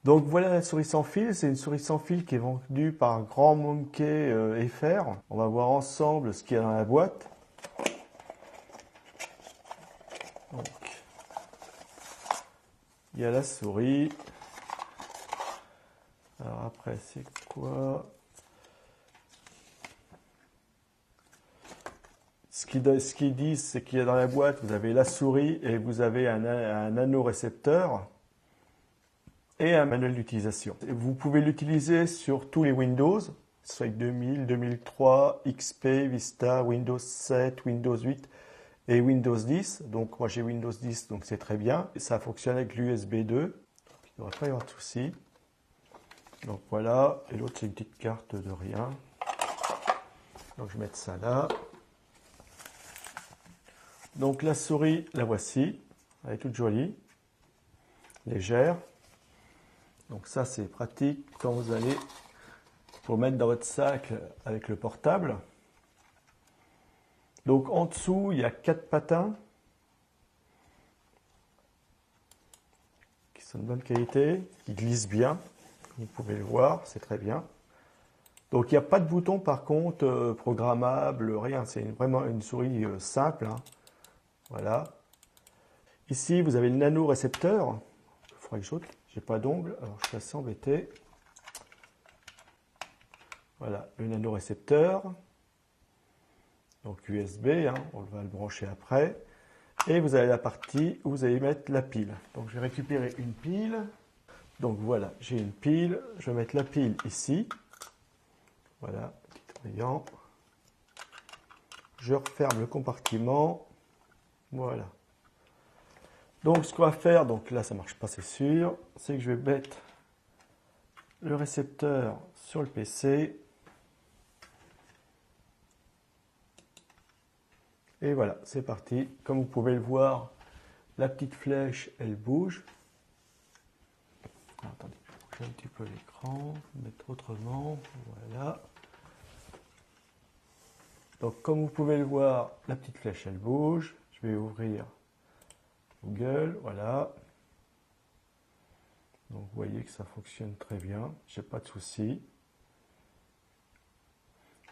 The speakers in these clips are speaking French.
Donc voilà la souris sans fil, c'est une souris sans fil qui est vendue par Grand Monkey FR. On va voir ensemble ce qu'il y a dans la boîte. Donc, il y a la souris. Alors après c'est quoi? Ce qu'ils disent, c'est qu'il y a dans la boîte, vous avez la souris et vous avez un nanorécepteur et un manuel d'utilisation. Vous pouvez l'utiliser sur tous les Windows, soit 2000, 2003, XP, Vista, Windows 7, Windows 8 et Windows 10. Donc moi j'ai Windows 10, donc c'est très bien. Ça fonctionne avec l'USB 2, donc il ne devrait pas y avoir de souci. Donc voilà, et l'autre c'est une petite carte de rien. Donc je vais mettre ça là. Donc la souris, la voici, elle est toute jolie, légère. Donc ça c'est pratique quand vous allez pour mettre dans votre sac avec le portable. Donc en dessous il y a 4 patins qui sont de bonne qualité, qui glissent bien, vous pouvez le voir, c'est très bien. Donc il n'y a pas de bouton par contre programmable, rien, c'est vraiment une souris simple. Hein. Voilà. Ici vous avez le nano-récepteur, il faudrait que j'ôte. J'ai pas d'ongles, alors je suis assez embêté. Voilà, le nanorécepteur. Donc USB, hein, on va le brancher après. Et vous avez la partie où vous allez mettre la pile. Donc je vais récupérer une pile. Donc voilà, j'ai une pile. Je vais mettre la pile ici. Voilà, petit brillant. Je referme le compartiment. Voilà. Donc ce qu'on va faire, donc là ça marche pas c'est sûr, c'est que je vais mettre le récepteur sur le PC. Et voilà, c'est parti. Comme vous pouvez le voir, la petite flèche, elle bouge. Alors, attendez, je vais bouger un petit peu l'écran, mettre autrement, voilà. Donc comme vous pouvez le voir, la petite flèche, elle bouge. Je vais ouvrir Google, voilà. Donc vous voyez que ça fonctionne très bien, j'ai pas de souci.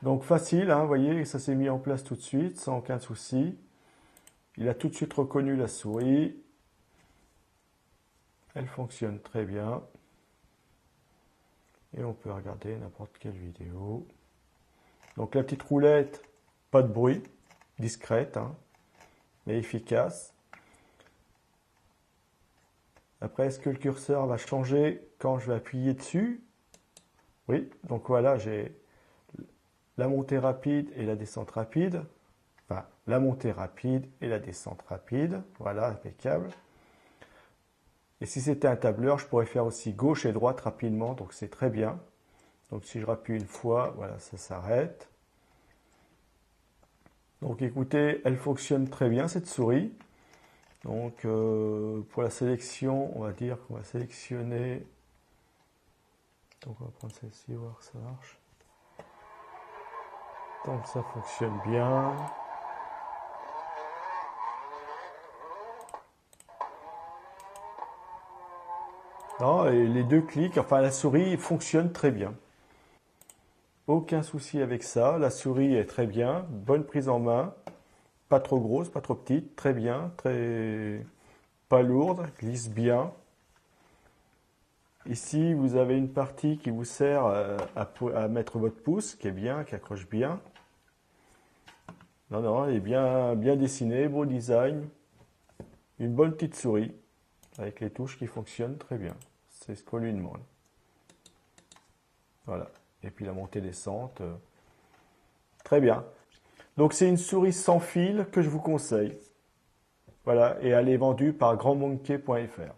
Donc facile, hein, vous voyez, ça s'est mis en place tout de suite, sans aucun souci. Il a tout de suite reconnu la souris. Elle fonctionne très bien. Et on peut regarder n'importe quelle vidéo. Donc la petite roulette, pas de bruit, discrète, hein, mais efficace. Après, est-ce que le curseur va changer quand je vais appuyer dessus? Oui, donc voilà, j'ai la montée rapide et la descente rapide. Enfin, la montée rapide et la descente rapide. Voilà, impeccable. Et si c'était un tableur, je pourrais faire aussi gauche et droite rapidement, donc c'est très bien. Donc si je rappuie une fois, voilà, ça s'arrête. Donc écoutez, elle fonctionne très bien cette souris. Donc pour la sélection, on va dire qu'on va sélectionner. Donc on va prendre celle-ci, voir que ça marche. Donc ça fonctionne bien. Non, et les deux clics, enfin la souris fonctionne très bien. Aucun souci avec ça, la souris est très bien, bonne prise en main. Pas trop grosse, pas trop petite, très bien, pas lourde, glisse bien. Ici, vous avez une partie qui vous sert à mettre votre pouce, qui est bien, qui accroche bien. Non, non, elle est bien dessinée, beau design. Une bonne petite souris, avec les touches qui fonctionnent très bien. C'est ce qu'on lui demande. Voilà. Et puis la montée-descente, très bien. Donc c'est une souris sans fil que je vous conseille. Voilà, et elle est vendue par grandmonkey.fr.